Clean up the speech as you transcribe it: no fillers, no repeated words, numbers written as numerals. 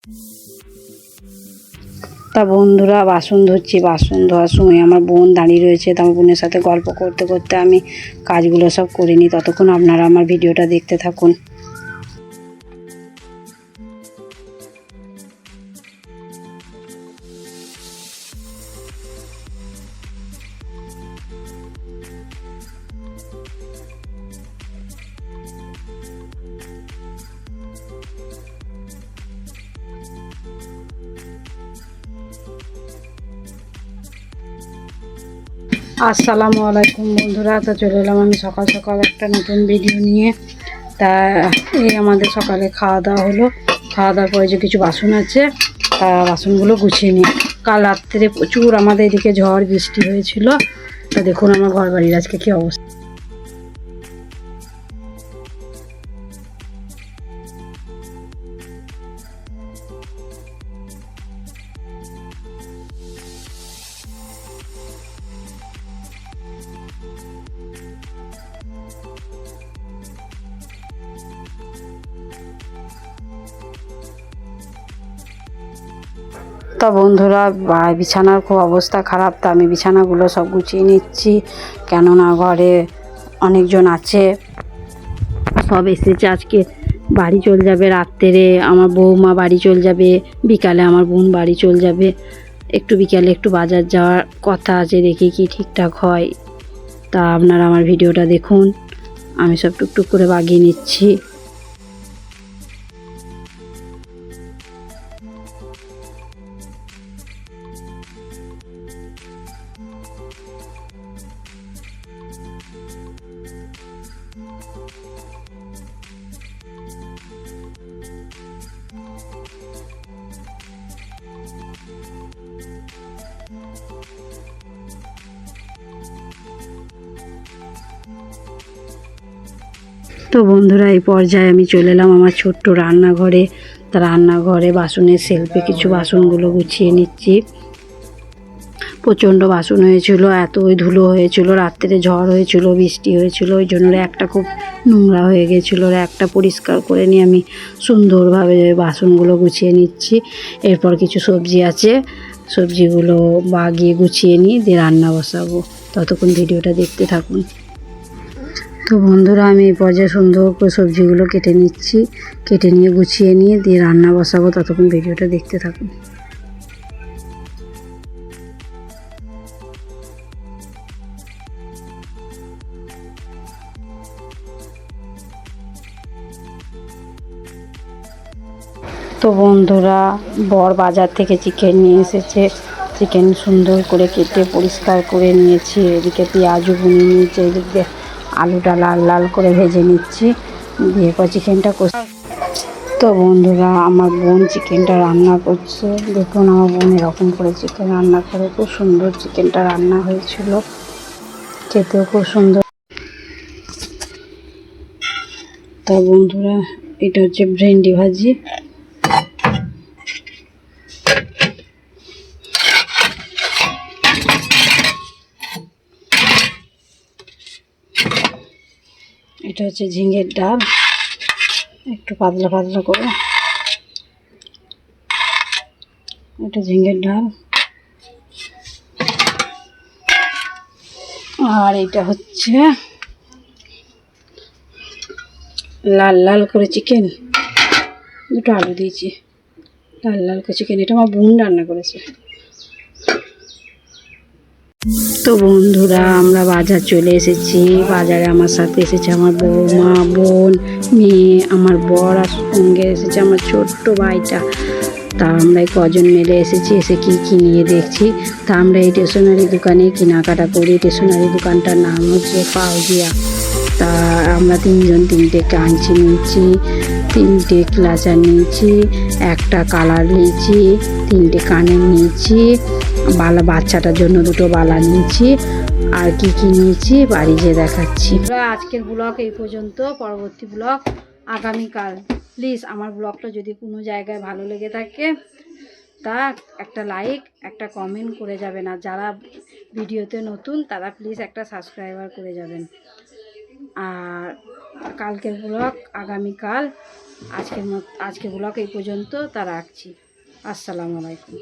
তা বন্ধুরা, বাসন ধুচ্ছি। বাসন ধোয়ার সময় আমার বোন দাঁড়িয়ে রয়েছে। তা আমার বোনের সাথে গল্প করতে করতে আমি কাজগুলো সব করে নিই। ততক্ষণ আপনারা আমার ভিডিওটা দেখতে থাকুন। আসসালামু আলাইকুম বন্ধুরা। তো চলে এলাম আমি সকাল সকাল একটা নতুন ভিডিও নিয়ে। তা এই আমাদের সকালে খাওয়া দাওয়া হলো। খাওয়া দাওয়ার পরে যে কিছু বাসন আছে, তা বাসনগুলো গুছিয়ে নিই। কাল রাত্রে প্রচুর আমাদের এদিকে ঝড় বৃষ্টি হয়েছিল। তা দেখুন আমার ঘর বাড়ির আজকে কী অবস্থা। তা বন্ধুরা, বিছানার খুব অবস্থা খারাপ। তা আমি বিছানাগুলো সব গুছিয়ে নিচ্ছি, কেননা ঘরে অনেকজন আছে, সব এসেছে। আজকে বাড়ি চলে যাবে রাত্রে। আমার বৌমা বাড়ি চলে যাবে, বিকালে আমার বোন বাড়ি চলে যাবে। একটু বিকালে একটু বাজার যাওয়ার কথা আছে, দেখি কি ঠিকঠাক হয়। তা আপনারা আমার ভিডিওটা দেখুন। আমি সব টুকটুক করে বাগিয়ে নিচ্ছি। তো বন্ধুরা, এই পর্যায়ে আমি চলে এলাম আমার ছোট্ট রান্নাঘরে। তা রান্নাঘরে বাসনের শেলফে কিছু বাসনগুলো গুছিয়ে নিচ্ছি। প্রচণ্ড বাসন হয়েছিল, এতই ধুলো হয়েছিল। রাত্রে ঝড় হয়েছিল, বৃষ্টি হয়েছিল, ওই জন্য র্যাকটা খুব নোংরা হয়ে গেছিলো। র্যাকটা পরিষ্কার করে নিয়ে আমি সুন্দরভাবে বাসনগুলো গুছিয়ে নিচ্ছি। এরপর কিছু সবজি আছে, সবজিগুলো বাগিয়ে গুছিয়ে নিয়ে দিয়ে রান্না বসাবো। ততক্ষণ ভিডিওটা দেখতে থাকুন। তো বন্ধুরা, আমি এই পর্যায়ে সুন্দর করে সবজিগুলো কেটে নিচ্ছি। কেটে নিয়ে গুছিয়ে নিয়ে দিয়ে রান্না বসাবো। ততক্ষণ ভিডিওটা দেখতে থাকুন। তো বন্ধুরা, বর বাজার থেকে চিকেন নিয়ে এসেছে। চিকেন সুন্দর করে কেটে পরিষ্কার করে নিয়েছি। এদিকে পেঁয়াজও বুনিয়ে নিয়েছি। এদিকে আলুটা লাল লাল করে ভেজে নিচ্ছি, দিয়ে পর চিকেনটা তো বন্ধুরা, আমার বোন চিকেনটা রান্না করছে। দেখুন আমার বোন এরকম করে চিকেন রান্না করে, খুব সুন্দর চিকেনটা রান্না হয়েছিল, খেতেও খুব সুন্দর। তো বন্ধুরা, এটা হচ্ছে ভেন্ডি ভাজি। এটা হচ্ছে ঝিঙের ডাল, একটু পাতলা পাতলা করে। এটা ঝিঙের ডাল। আর এটা হচ্ছে লাল লাল করে চিকেন, দুটো আলু দিয়েছি, লাল লাল করে চিকেন। এটা আমার বোন রান্না করেছে। তো বন্ধুরা, আমরা বাজার চলে এসেছি। বাজারে আমার সাথে এসেছে আমার বৌমা, বোন, মেয়ে, আমার বর, আর সঙ্গে এসেছে আমার ছোট্ট ভাইটা। তা আমরা কজন মিলে এসেছি, এসে কী নিয়ে দেখছি। তা আমরা এই স্টেশনারি দোকানে কেনাকাটা করি। স্টেশনারি দোকানটার নাম হচ্ছে পাউজিয়া। তা আমরা তিনজন তিনটে কাঁচি নিয়েছি, তিনটে ক্লাচার নিয়েছি, একটা কালার নিয়েছি, তিনটে কানের নিয়েছি, বালা বাচ্চাটার জন্য দুটো বালা নিয়েছি। আর কি নিয়েছি বাড়ি যেয়ে দেখাচ্ছি। আজকের ব্লগ এই পর্যন্ত। পরবর্তী ব্লগ আগামীকাল। প্লিজ আমার ব্লগটা যদি কোনো জায়গায় ভালো লেগে থাকে, তা একটা লাইক, একটা কমেন্ট করে যাবেন। আর যারা ভিডিওতে নতুন, তারা প্লিজ একটা সাবস্ক্রাইবার করে যাবেন। আর কালকের ব্লগ আগামীকাল। আজকের ব্লগ এই পর্যন্ত, তা রাখছি। আসসালামু আলাইকুম।